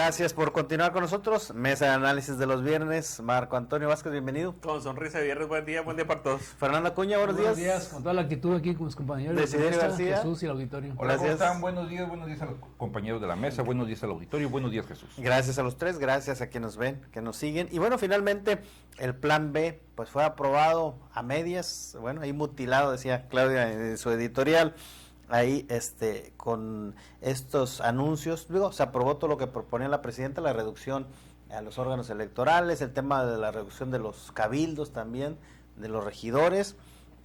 Gracias por continuar con nosotros. Mesa de análisis de los viernes. Marco Antonio Vázquez, bienvenido. Con sonrisa de viernes, buen día para todos. Fernando Acuña, buenos días. Con toda la actitud aquí con mis compañeros. Desiderio García. Jesús y el auditorio. Hola, ¿cómo están? Buenos días a los compañeros de la mesa, buenos días al auditorio, buenos días, Jesús. Gracias a los tres, gracias a quienes nos ven, que nos siguen. Y bueno, finalmente el plan B pues fue aprobado a medias, bueno, ahí mutilado, decía Claudia en su editorial. Ahí con estos anuncios, luego se aprobó todo lo que proponía la presidenta, la reducción a los órganos electorales, el tema de la reducción de los cabildos también, de los regidores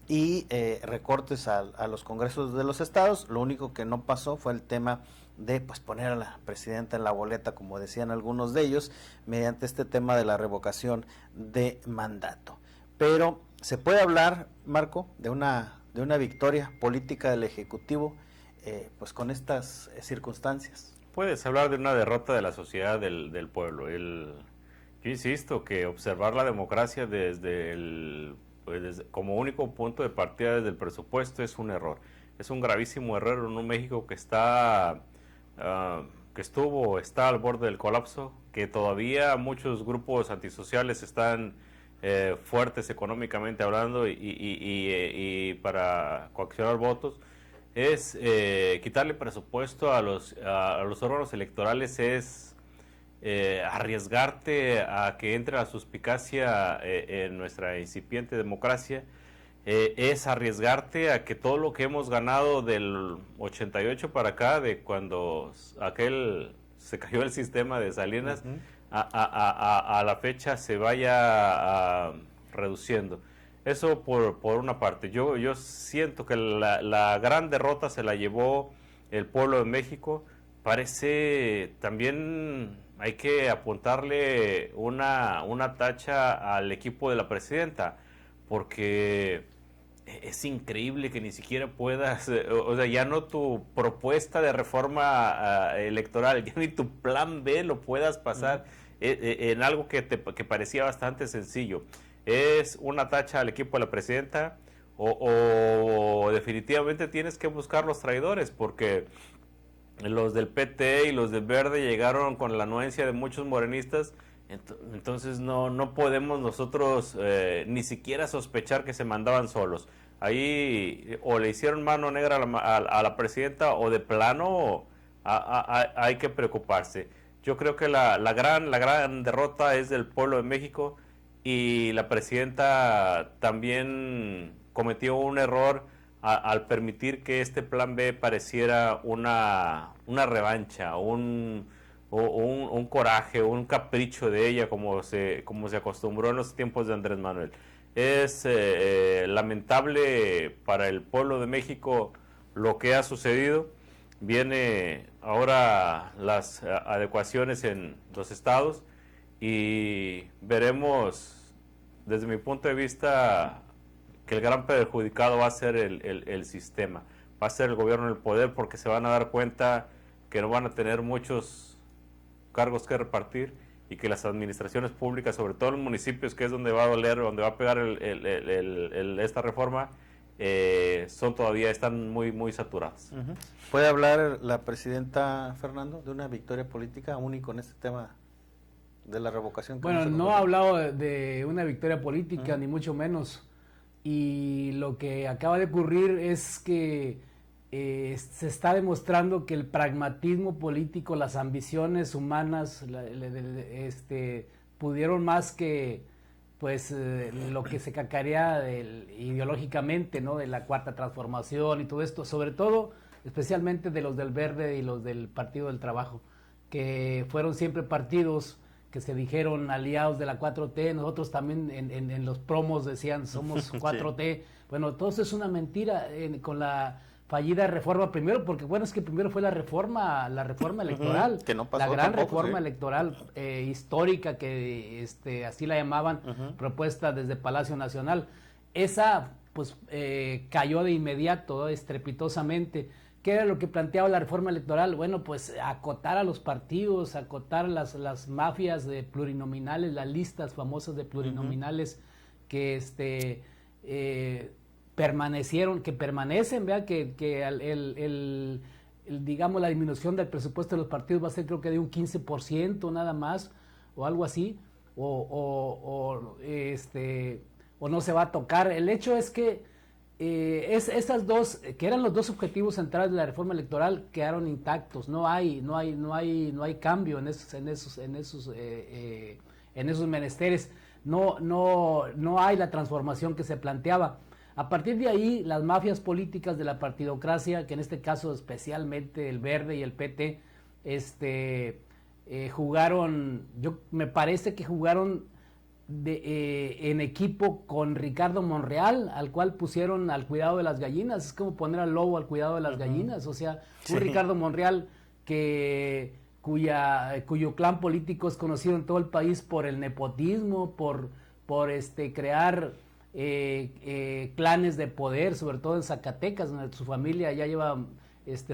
y recortes a los congresos de los estados. Lo único que no pasó fue el tema de pues poner a la presidenta en la boleta, como decían algunos de ellos, mediante este tema de la revocación de mandato. Pero se puede hablar, Marco, de una victoria política del Ejecutivo, pues con estas circunstancias. Puedes hablar de una derrota de la sociedad del pueblo. Yo insisto que observar la democracia como único punto de partida desde el presupuesto es un error. Es un gravísimo error en un México que está al borde del colapso, que todavía muchos grupos antisociales están fuertes económicamente hablando y para coaccionar votos. Es quitarle presupuesto a los órganos electorales, es arriesgarte a que entre la suspicacia en nuestra incipiente democracia, es arriesgarte a que todo lo que hemos ganado del 88 para acá, de cuando se cayó el sistema de Salinas, a la fecha se vaya reduciendo. Eso por una parte. Yo siento que la gran derrota se la llevó el pueblo de México. Parece también hay que apuntarle una tacha al equipo de la presidenta, porque es increíble que ni siquiera puedas, o sea, ya no tu propuesta de reforma electoral, ya ni tu plan B lo puedas pasar en algo que parecía bastante sencillo. Es una tacha al equipo de la presidenta o definitivamente tienes que buscar los traidores, porque los del PT y los del Verde llegaron con la anuencia de muchos morenistas. Entonces no podemos nosotros ni siquiera sospechar que se mandaban solos. Ahí o le hicieron mano negra a la presidenta, o de plano hay que preocuparse. Yo creo que la gran derrota es del pueblo de México, y la presidenta también cometió un error al permitir que este plan B pareciera una revancha, un coraje, un capricho de ella, como se acostumbró en los tiempos de Andrés Manuel. Es lamentable para el pueblo de México lo que ha sucedido. Viene ahora las adecuaciones en los estados y veremos, desde mi punto de vista, que el gran perjudicado va a ser el sistema, va a ser el gobierno del poder, porque se van a dar cuenta que no van a tener muchos cargos que repartir y que las administraciones públicas, sobre todo en los municipios, que es donde va a doler, donde va a pegar esta reforma, están muy saturadas. ¿Puede hablar la presidenta, Fernando, de una victoria política aún y con este tema de la revocación? Bueno, no ha hablado de una victoria política, ni mucho menos. Y lo que acaba de ocurrir es que se está demostrando que el pragmatismo político, las ambiciones humanas, pudieron más que lo que se cacarea ideológicamente, ¿no? De la Cuarta Transformación y todo esto, sobre todo, especialmente de los del Verde y los del Partido del Trabajo, que fueron siempre partidos que se dijeron aliados de la 4T. Nosotros también en los promos decían somos 4T. Sí. Bueno, todo eso es una mentira con la fallida reforma primero, porque es que primero fue la reforma electoral, que no pasó la gran tampoco, reforma sí. Electoral histórica, que así la llamaban, propuesta desde Palacio Nacional. Esa cayó de inmediato, estrepitosamente. ¿Qué era lo que planteaba la reforma electoral? Bueno, pues acotar a los partidos, acotar las mafias de plurinominales, las listas famosas de plurinominales que permanecen, vea, que digamos, la disminución del presupuesto de los partidos va a ser creo que de un 15% nada más, o algo así, o no se va a tocar. El hecho es que esas dos, que eran los dos objetivos centrales de la reforma electoral, quedaron intactos. No hay cambio en esos menesteres. No hay la transformación que se planteaba. A partir de ahí, las mafias políticas de la partidocracia, que en este caso especialmente el Verde y el PT, jugaron, me parece que jugaron en equipo con Ricardo Monreal, al cual pusieron al cuidado de las gallinas. Es como poner al lobo al cuidado de las gallinas. O sea, un Ricardo Monreal cuyo clan político es conocido en todo el país por el nepotismo, por crear clanes de poder, sobre todo en Zacatecas, donde su familia ya lleva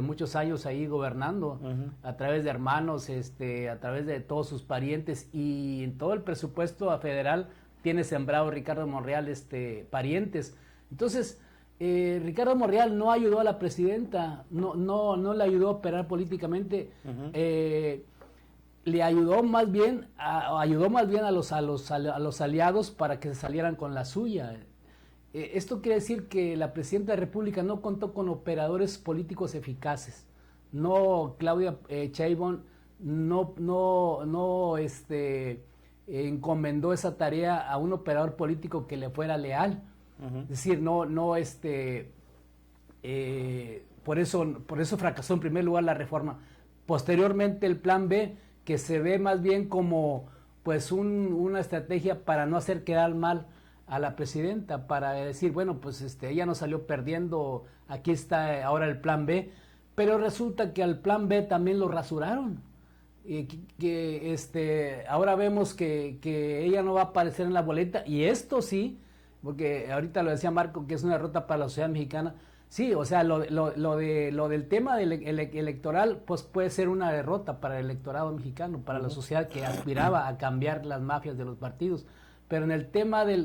muchos años ahí gobernando, a través de hermanos, a través de todos sus parientes, y en todo el presupuesto federal tiene sembrado Ricardo Monreal parientes. Entonces, Ricardo Monreal no ayudó a la presidenta, no le ayudó a operar políticamente, le ayudó más bien a los aliados para que se salieran con la suya. Esto quiere decir que la presidenta de la República no contó con operadores políticos eficaces. Claudia Sheinbaum no encomendó esa tarea a un operador político que le fuera leal. Es decir, por eso fracasó en primer lugar la reforma. Posteriormente el plan B, que se ve más bien como pues una estrategia para no hacer quedar mal a la presidenta, para decir, bueno, pues ella no salió perdiendo, aquí está ahora el plan B, pero resulta que al plan B también lo rasuraron. Ahora vemos que ella no va a aparecer en la boleta, y esto sí, porque ahorita lo decía Marco, que es una derrota para la sociedad mexicana. Sí, o sea, lo del tema electoral, pues puede ser una derrota para el electorado mexicano, para la sociedad que aspiraba a cambiar las mafias de los partidos. Pero en el tema de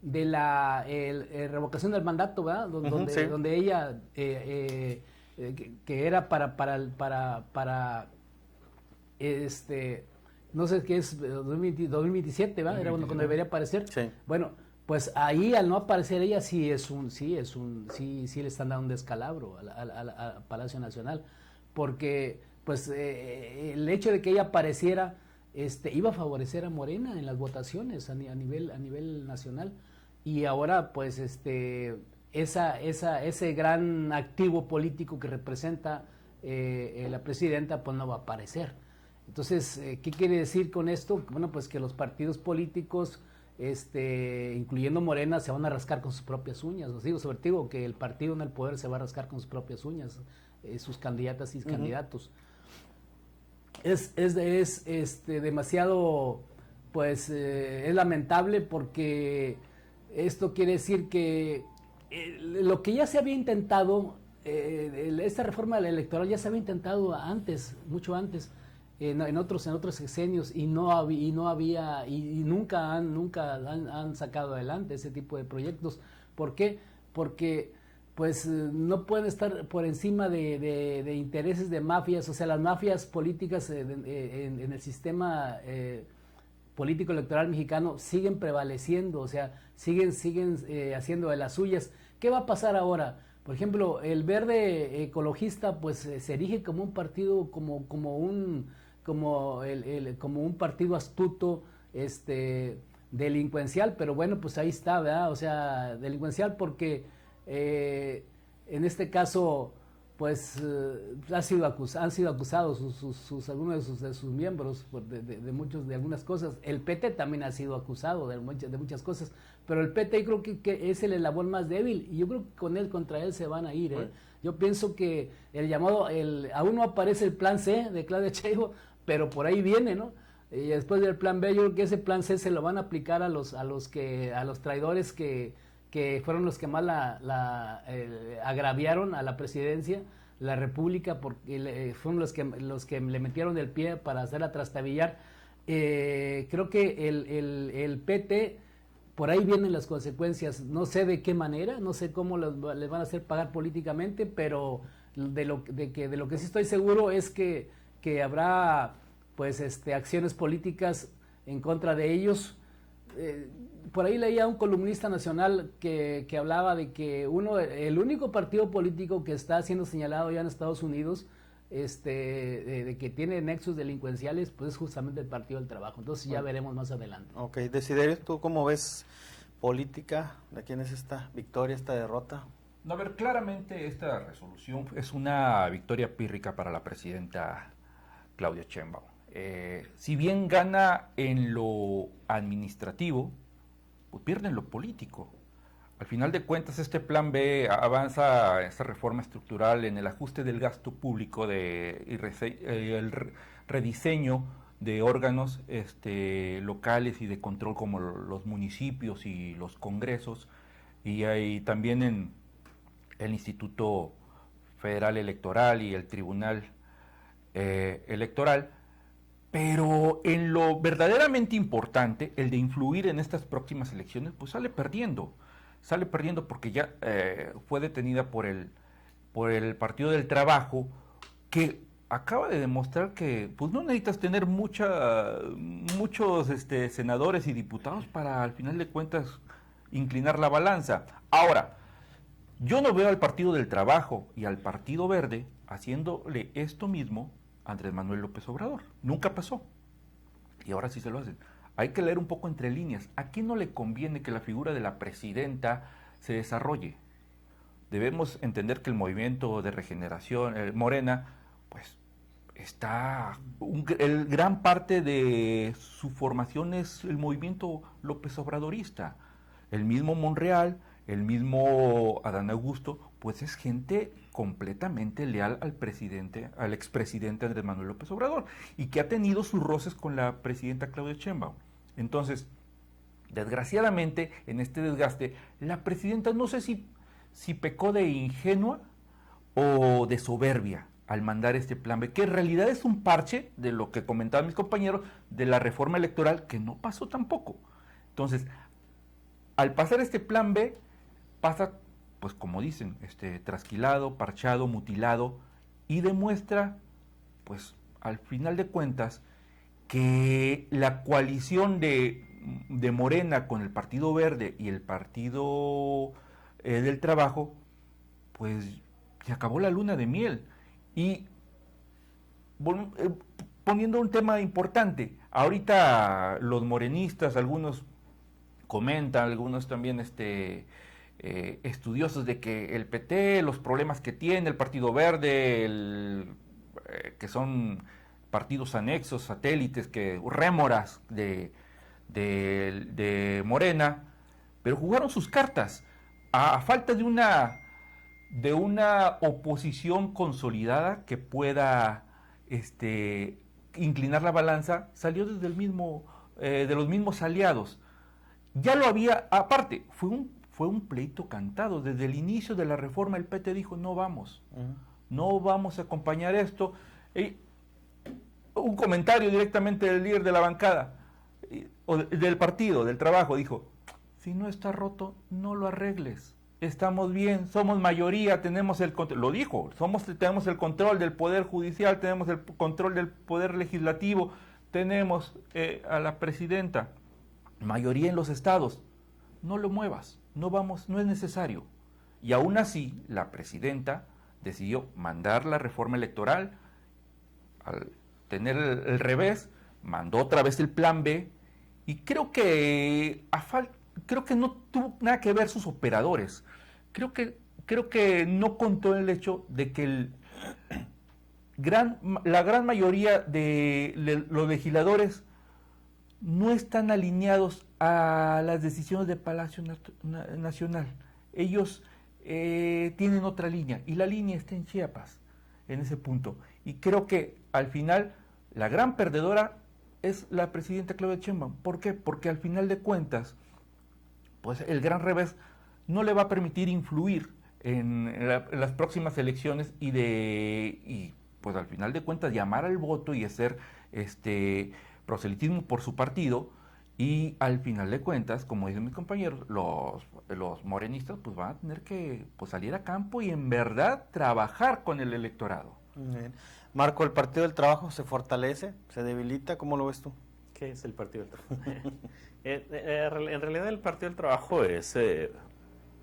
la revocación del mandato, ¿verdad? Donde ella, que era para no sé qué es, 2027, ¿verdad? Era cuando debería aparecer. Sí. Bueno, pues ahí al no aparecer ella sí le están dando un descalabro al Palacio Nacional, porque pues el hecho de que ella apareciera iba a favorecer a Morena en las votaciones a nivel nacional, y ahora pues ese gran activo político que representa la presidenta pues no va a aparecer. Entonces, ¿qué quiere decir con esto? Bueno, pues que los partidos políticos, incluyendo Morena, se van a rascar con sus propias uñas. Os digo, sobre todo, que el partido en el poder se va a rascar con sus propias uñas, sus candidatas y candidatos. Es demasiado, pues, es lamentable, porque esto quiere decir que lo que ya se había intentado, esta reforma electoral ya se había intentado antes, mucho antes, en otros sexenios, y nunca han sacado adelante ese tipo de proyectos. ¿Por qué? Porque pues no pueden estar por encima de intereses de mafias. O sea, las mafias políticas en el sistema político electoral mexicano siguen prevaleciendo, o sea, siguen haciendo de las suyas. ¿Qué va a pasar ahora? Por ejemplo, el Verde Ecologista pues se erige como un partido, como un partido astuto, delincuencial, pero bueno, pues ahí está, ¿verdad? O sea, delincuencial porque en este caso pues han sido acusados algunos de sus miembros de algunas cosas. El PT también ha sido acusado de muchas cosas, pero el PT creo que es el eslabón más débil, y yo creo que contra él se van a ir. Bueno. Yo pienso que aún no aparece el plan C de Claudia Sheinbaum, pero por ahí viene, ¿no? Y después del plan B, yo creo que ese plan C se lo van a aplicar a los traidores que fueron los que más agraviaron a la presidencia, la república, porque fueron los que le metieron el pie para hacerla trastabillar. Creo que el PT por ahí vienen las consecuencias, no sé de qué manera, no sé cómo les van a hacer pagar políticamente, pero de lo que sí estoy seguro es que habrá pues acciones políticas en contra de ellos. Por ahí leía un columnista nacional que hablaba de que el único partido político que está siendo señalado ya en Estados Unidos de que tiene nexos delincuenciales, pues es justamente el Partido del Trabajo. Entonces ya veremos más adelante. Ok, Desiderio, ¿tú cómo ves política? ¿De quién es esta victoria, esta derrota? No, a ver, claramente esta resolución es una victoria pírrica para la presidenta Claudia Sheinbaum. Si bien gana en lo administrativo, pues pierde en lo político. Al final de cuentas, este plan B avanza esta reforma estructural en el ajuste del gasto público el rediseño de órganos locales y de control como los municipios y los congresos, y hay también en el Instituto Federal Electoral y el Tribunal Electoral. Pero en lo verdaderamente importante, el de influir en estas próximas elecciones, pues sale perdiendo porque ya fue detenida por el Partido del Trabajo, que acaba de demostrar que pues no necesitas tener muchos senadores y diputados para al final de cuentas inclinar la balanza. Ahora, yo no veo al Partido del Trabajo y al Partido Verde haciéndole esto mismo a Andrés Manuel López Obrador. Nunca pasó. Y ahora sí se lo hacen. Hay que leer un poco entre líneas. ¿A quién no le conviene que la figura de la presidenta se desarrolle? Debemos entender que el movimiento de regeneración, Morena, pues gran parte de su formación es el movimiento López Obradorista. El mismo Monreal, el mismo Adán Augusto, pues es gente completamente leal al expresidente Andrés Manuel López Obrador, y que ha tenido sus roces con la presidenta Claudia Sheinbaum. Entonces, desgraciadamente, en este desgaste, la presidenta no sé si pecó de ingenua o de soberbia al mandar este plan B, que en realidad es un parche de lo que comentaban mis compañeros de la reforma electoral, que no pasó tampoco. Entonces, al pasar este plan B, pasa, pues como dicen, trasquilado, parchado, mutilado, y demuestra, pues al final de cuentas, que la coalición de Morena con el Partido Verde y el Partido del Trabajo, pues se acabó la luna de miel. Y poniendo un tema importante, ahorita los morenistas, algunos comentan, algunos también estudiosos de que el PT, los problemas que tiene el Partido Verde, que son partidos anexos, satélites, rémoras de Morena, pero jugaron sus cartas a falta de una oposición consolidada que pueda inclinar la balanza. Salió desde de los mismos aliados. Ya lo había, aparte, fue un pleito cantado. Desde el inicio de la reforma el PT dijo, no vamos a acompañar esto. Un comentario directamente del líder de la bancada, o del Partido del Trabajo, dijo, si no está roto, no lo arregles. Estamos bien, somos mayoría, tenemos el control, lo dijo, tenemos el control del Poder Judicial, tenemos el control del Poder Legislativo, tenemos a la presidenta, mayoría en los estados, no lo muevas, no es necesario. Y aún así, la presidenta decidió mandar la reforma electoral. Al tener el revés, mandó otra vez el plan B, y creo que no tuvo nada que ver sus operadores. Creo que no contó el hecho de que la gran mayoría de los legisladores no están alineados a las decisiones del Palacio Nacional. Ellos tienen otra línea, y la línea está en Chiapas, en ese punto. Y creo que al final la gran perdedora es la presidenta Claudia Sheinbaum. ¿Por qué? Porque al final de cuentas, pues el gran revés no le va a permitir influir en las próximas elecciones y pues al final de cuentas llamar al voto y hacer proselitismo por su partido, Y al final de cuentas, como dicen mis compañeros, los morenistas pues van a tener que pues, salir a campo y en verdad trabajar con el electorado. Bien. Marco, ¿el Partido del Trabajo se fortalece, se debilita? ¿Cómo lo ves tú? ¿Qué es el Partido del Trabajo? En realidad el Partido del Trabajo es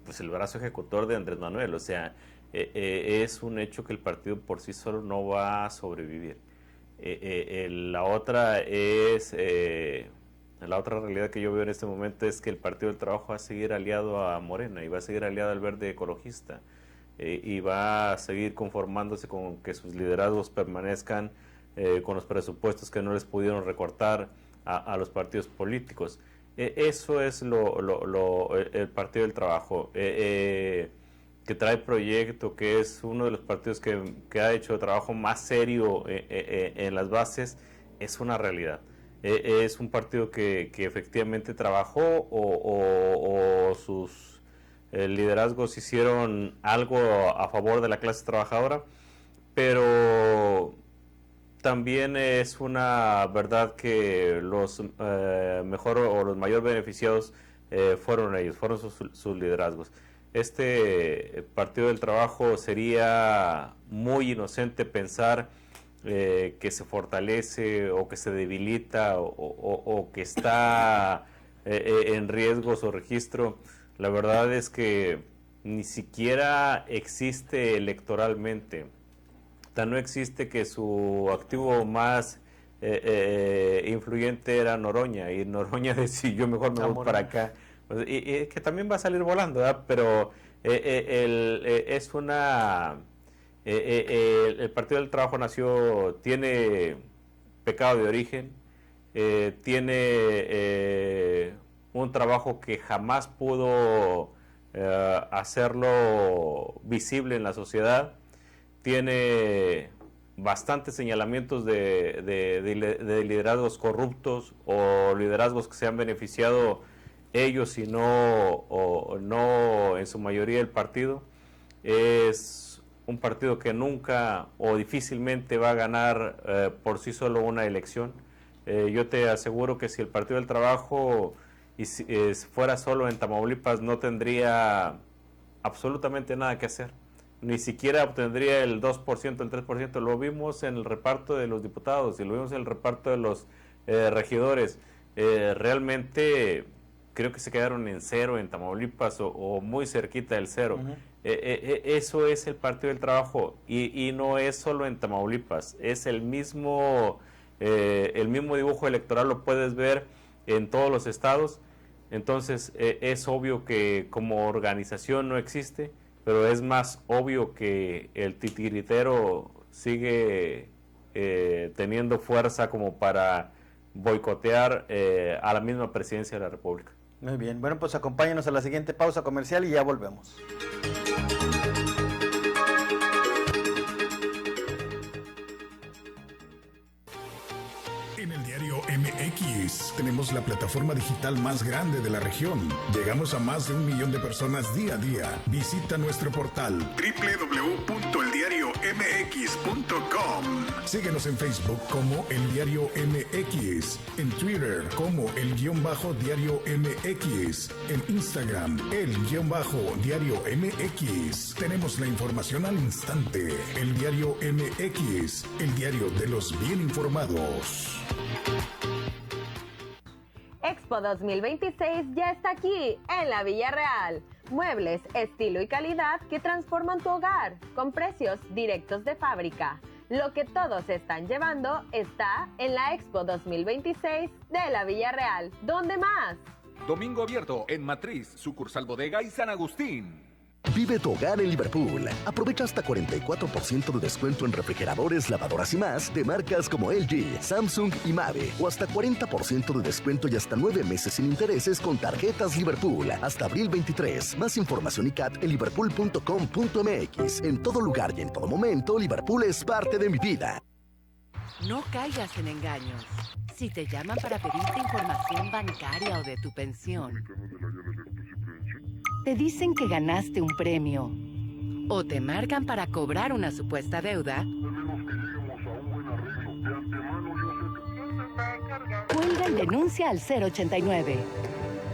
pues el brazo ejecutor de Andrés Manuel, o sea, es un hecho que el partido por sí solo no va a sobrevivir. La otra realidad que yo veo en este momento es que el Partido del Trabajo va a seguir aliado a Morena y va a seguir aliado al Verde Ecologista y va a seguir conformándose con que sus liderazgos permanezcan con los presupuestos que no les pudieron recortar a los partidos políticos. Eso es el Partido del Trabajo, que trae proyecto, que es uno de los partidos que ha hecho trabajo más serio en las bases, es una realidad. Es un partido que efectivamente trabajó o sus liderazgos hicieron algo a favor de la clase trabajadora, pero también es una verdad que los mejor o los mayor beneficiados fueron ellos, fueron sus liderazgos. Este Partido del Trabajo sería muy inocente pensar que se fortalece o que se debilita o que está en riesgo su registro. La verdad es que ni siquiera existe electoralmente. No existe que su activo más influyente era Noroña, y Noroña decidió mejor me voy para acá, y que también va a salir volando, ¿verdad? Pero es una el Partido del Trabajo tiene pecado de origen, tiene un trabajo que jamás pudo hacerlo visible en la sociedad, tiene bastantes señalamientos de liderazgos corruptos o liderazgos que se han beneficiado ellos y no en su mayoría el partido. Es un partido que nunca o difícilmente va a ganar por sí solo una elección. Yo te aseguro que si el Partido del Trabajo fuera solo en Tamaulipas no tendría absolutamente nada que hacer. Ni siquiera obtendría el 2%, el 3%. Lo vimos en el reparto de los diputados y lo vimos en el reparto de los regidores. Realmente creo que se quedaron en cero en Tamaulipas o muy cerquita del cero. Uh-huh. Eso es el Partido del Trabajo y no es solo en Tamaulipas. Es el mismo dibujo electoral, lo puedes ver en todos los estados. Entonces es obvio que como organización no existe, pero es más obvio que el titiritero sigue teniendo fuerza como para boicotear a la misma presidencia de la República. Muy bien, bueno, pues acompáñenos a la siguiente pausa comercial y ya volvemos. En el diario MX tenemos la plataforma digital más grande de la región. Llegamos a más de 1 millón de personas día a día. Visita nuestro portal www.eldiariomx.com. Síguenos en Facebook como El Diario MX, en Twitter como El_Diario MX, en Instagram El_Diario MX. Tenemos la información al instante. El Diario MX, el diario de los bien informados. Expo 2026 ya está aquí, en la Villa Real. Muebles, estilo y calidad que transforman tu hogar, con precios directos de fábrica. Lo que todos están llevando está en la Expo 2026 de la Villa Real. ¿Dónde más? Domingo abierto en Matriz, Sucursal Bodega y San Agustín. Vive tu hogar en Liverpool. Aprovecha hasta 44% de descuento en refrigeradores, lavadoras y más de marcas como LG, Samsung y Mave. O hasta 40% de descuento y hasta 9 meses sin intereses con tarjetas Liverpool. Hasta abril 23. Más información y CAT en liverpool.com.mx. En todo lugar y en todo momento, Liverpool es parte de mi vida. No caigas en engaños. Si te llaman para pedirte información bancaria o de tu pensión, te dicen que ganaste un premio o te marcan para cobrar una supuesta deuda, cuelga el Denuncia al 089.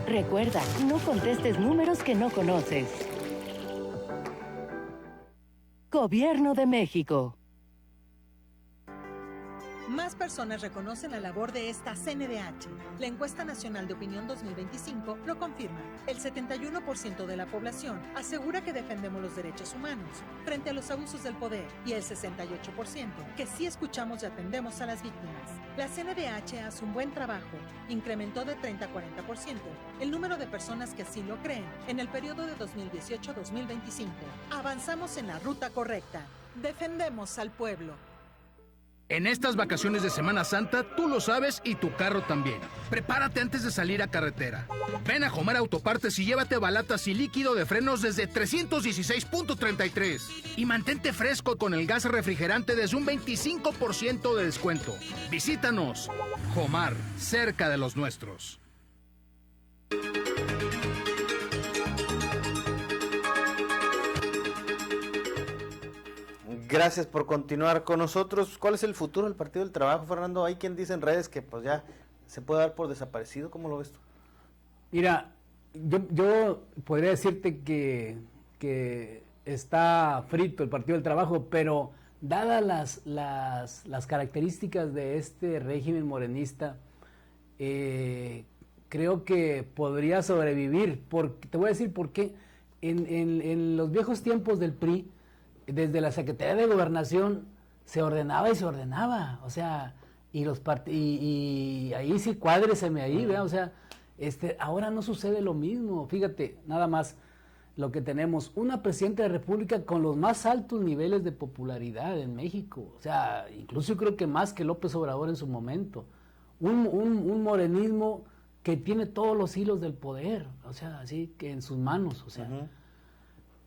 Recuerda, no contestes números que no conoces. Gobierno de México. Más personas reconocen la labor de esta CNDH. La encuesta nacional de opinión 2025 lo confirma. El 71% de la población asegura que defendemos los derechos humanos frente a los abusos del poder y el 68% que sí escuchamos y atendemos a las víctimas. La CNDH hace un buen trabajo. Incrementó de 30 a 40% el número de personas que así lo creen en el periodo de 2018 a 2025. Avanzamos en la ruta correcta. Defendemos al pueblo. En estas vacaciones de Semana Santa, tú lo sabes y tu carro también. Prepárate antes de salir a carretera. Ven a Jomar Autopartes y llévate balatas y líquido de frenos desde 316.33. Y mantente fresco con el gas refrigerante desde un 25% de descuento. Visítanos. Jomar, cerca de los nuestros. Gracias por continuar con nosotros. ¿Cuál es el futuro del Partido del Trabajo, Fernando? Hay quien dice en redes que pues ya se puede dar por desaparecido. ¿Cómo lo ves tú? Mira, yo podría decirte que está frito el Partido del Trabajo, pero dadas las características de este régimen morenista, creo que podría sobrevivir. Te voy a decir por qué. En los viejos tiempos del PRI, desde la Secretaría de Gobernación se ordenaba y se ordenaba, o sea, y ahí sí cuádreseme ahí, ¿verdad? O sea, ahora no sucede lo mismo. Fíjate, nada más lo que tenemos, una presidenta de la República con los más altos niveles de popularidad en México, o sea, incluso yo creo que más que López Obrador en su momento, un morenismo que tiene todos los hilos del poder, o sea, así que en sus manos, o sea,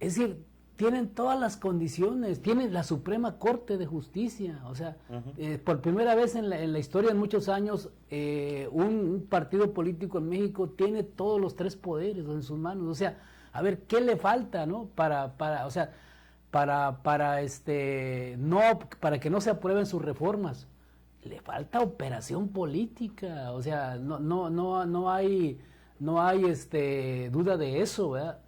es decir, tienen todas las condiciones, tienen la Suprema Corte de Justicia, o sea, por primera vez en la historia en muchos años, un partido político en México tiene todos los tres poderes en sus manos, o sea, a ver, ¿qué le falta, no? Para que no se aprueben sus reformas. Le falta operación política, o sea, no hay duda de eso, ¿verdad?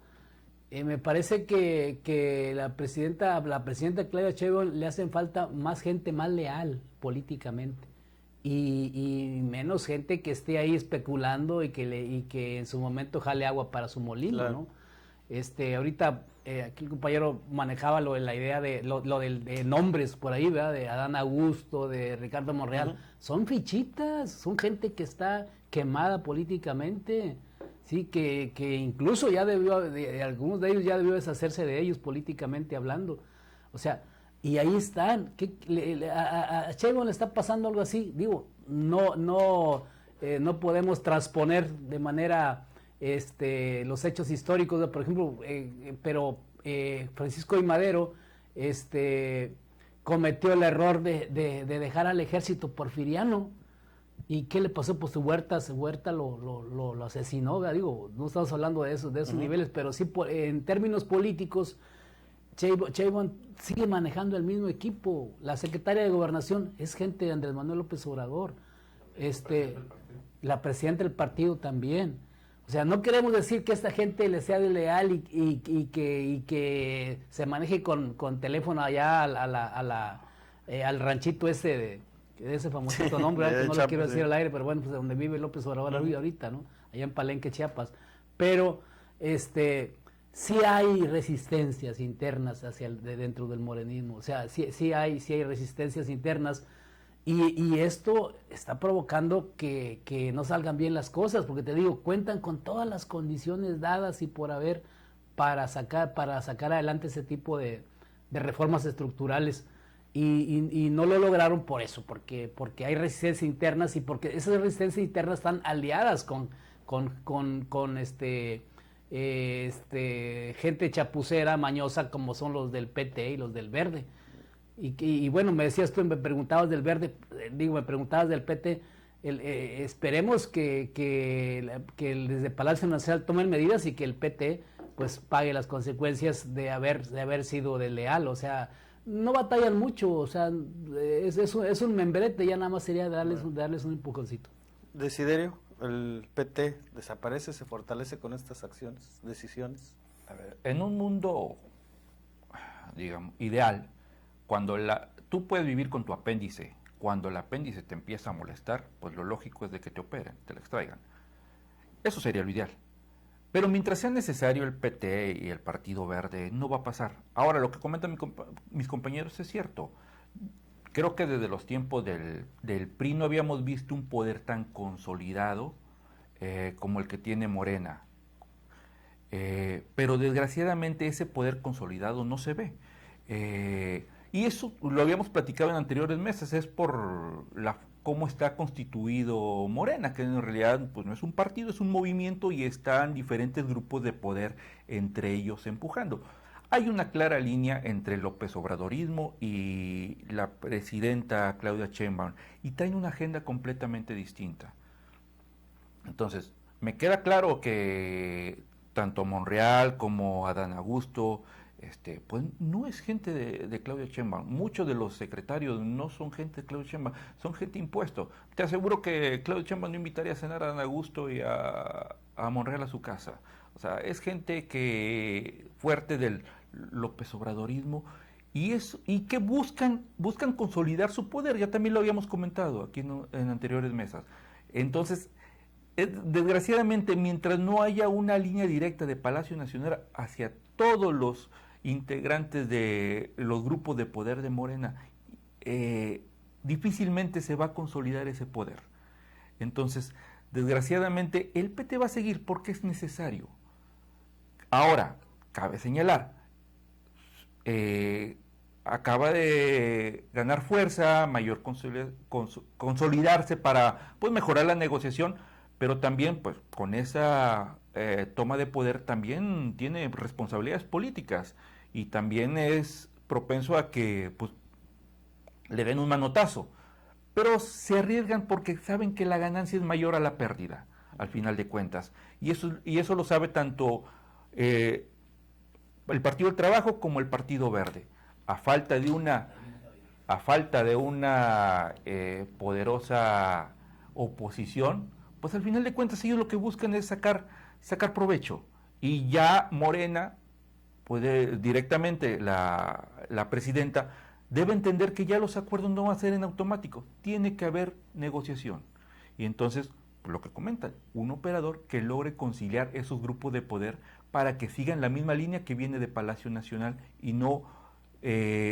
Me parece que la presidenta Claudia Sheinbaum le hacen falta más gente más leal políticamente y menos gente que esté ahí especulando y que en su momento jale agua para su molino, claro. ¿No? Ahorita aquí el compañero manejaba la idea de de nombres por ahí, ¿verdad? De Adán Augusto, de Ricardo Monreal. Son fichitas, son gente que está quemada políticamente. Sí, que incluso ya algunos de ellos ya debió deshacerse de ellos políticamente hablando. O sea, y ahí están. A Sheinbaum le está pasando algo así. Digo, no podemos transponer de manera los hechos históricos, por ejemplo, pero Francisco I. Madero cometió el error de dejar al ejército porfiriano. ¿Y qué le pasó? Pues Huerta lo asesinó, ¿verdad? Digo, no estamos hablando de esos niveles, pero sí en términos políticos, Sheinbaum sigue manejando el mismo equipo. La secretaria de Gobernación es gente de Andrés Manuel López Obrador, la presidenta del partido también. O sea, no queremos decir que esta gente le sea desleal y que se maneje con teléfono allá al ranchito ese de ese famosito nombre, que no lo quiero decir al aire, pero bueno, pues donde vive López Obrador ahorita, ¿no? Allá en Palenque, Chiapas. Pero sí hay resistencias internas dentro del morenismo, o sea, sí hay resistencias internas y esto está provocando que no salgan bien las cosas, porque te digo, cuentan con todas las condiciones dadas y por haber para sacar adelante ese tipo de reformas estructurales. Y no lo lograron por eso, porque hay resistencias internas y porque esas resistencias internas están aliadas con gente chapucera, mañosa, como son los del PT y los del Verde. Y bueno, me decías tú, me preguntabas del Verde, me preguntabas del PT, esperemos que desde Palacio Nacional tomen medidas y que el PT pues pague las consecuencias de haber sido desleal, o sea, no batallan mucho, o sea, es un membrete, ya nada más sería darles un empujoncito. Desiderio, el PT desaparece, se fortalece con estas acciones, decisiones. A ver, en un mundo, digamos, ideal, cuando tú puedes vivir con tu apéndice, cuando el apéndice te empieza a molestar, pues lo lógico es de que te operen, te lo extraigan. Eso sería lo ideal. Pero mientras sea necesario, el PT y el Partido Verde no va a pasar. Ahora, lo que comentan mis compañeros es cierto. Creo que desde los tiempos del PRI no habíamos visto un poder tan consolidado como el que tiene Morena. Pero desgraciadamente ese poder consolidado no se ve. Y eso lo habíamos platicado en anteriores meses, es por cómo está constituido Morena, que en realidad pues no es un partido, es un movimiento y están diferentes grupos de poder entre ellos empujando. Hay una clara línea entre el López Obradorismo y la presidenta Claudia Sheinbaum y traen una agenda completamente distinta. Entonces, me queda claro que tanto Monreal como Adán Augusto, pues no es gente de Claudia Sheinbaum. Muchos de los secretarios no son gente de Claudia Sheinbaum, son gente impuesto. Te aseguro que Claudia Sheinbaum no invitaría a cenar a Adán Augusto y a Monreal a su casa. O sea, es gente que fuerte del López Obradorismo y que buscan consolidar su poder. Ya también lo habíamos comentado aquí en anteriores mesas. Entonces, desgraciadamente, mientras no haya una línea directa de Palacio Nacional hacia todos los integrantes de los grupos de poder de Morena, difícilmente se va a consolidar ese poder. Entonces, desgraciadamente, el PT va a seguir porque es necesario. Ahora, cabe señalar, acaba de ganar fuerza, mayor consolidarse para pues, mejorar la negociación, pero también pues con esa toma de poder también tiene responsabilidades políticas y también es propenso a que pues, le den un manotazo, pero se arriesgan porque saben que la ganancia es mayor a la pérdida al final de cuentas, y eso lo sabe tanto el Partido del Trabajo como el Partido Verde. A falta de una poderosa oposición, pues al final de cuentas ellos lo que buscan es sacar provecho. Y ya Morena, directamente la presidenta, debe entender que ya los acuerdos no van a ser en automático, tiene que haber negociación. Y entonces, lo que comentan, un operador que logre conciliar esos grupos de poder para que sigan la misma línea que viene de Palacio Nacional y no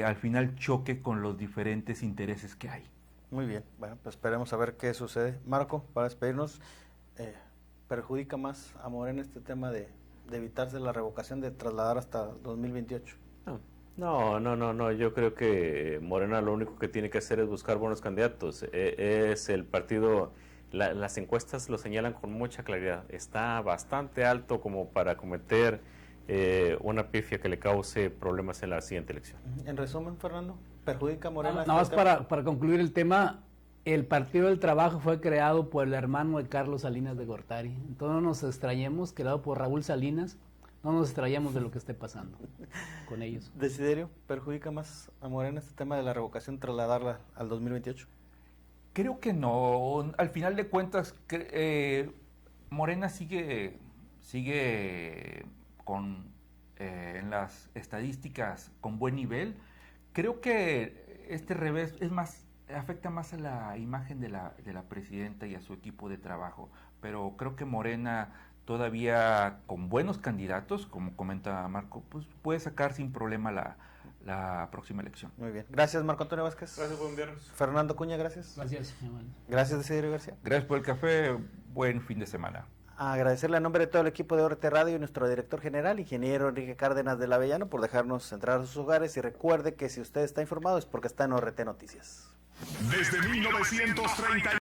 al final choque con los diferentes intereses que hay. Muy bien, bueno, pues esperemos a ver qué sucede. Marco, para despedirnos, ¿perjudica más a Morena este tema de evitarse la revocación de trasladar hasta 2028? No, yo creo que Morena lo único que tiene que hacer es buscar buenos candidatos. Es el partido, las encuestas lo señalan con mucha claridad, está bastante alto como para cometer una pifia que le cause problemas en la siguiente elección. En resumen, Fernando, ¿perjudica a Morena? Nada más para concluir el tema, el Partido del Trabajo fue creado por el hermano de Carlos Salinas de Gortari. Entonces no nos extrañemos, creado por Raúl Salinas, no nos extrañemos de lo que esté pasando con ellos. Desiderio, ¿perjudica más a Morena este tema de la revocación, trasladarla al 2028? Creo que no. Al final de cuentas, Morena sigue en las estadísticas con buen nivel. Creo que este revés afecta más a la imagen de la presidenta y a su equipo de trabajo, pero creo que Morena todavía con buenos candidatos, como comenta Marco, pues puede sacar sin problema la próxima elección. Muy bien. Gracias, Marco Antonio Vázquez. Gracias, buen viernes. Fernando Cuña, gracias. Gracias. Gracias, Desiderio García. Gracias por el café, buen fin de semana. Agradecerle a nombre de todo el equipo de ORT Radio y nuestro director general, ingeniero Enrique Cárdenas del Avellano, por dejarnos entrar a sus hogares, y recuerde que si usted está informado es porque está en ORT Noticias. Desde 1930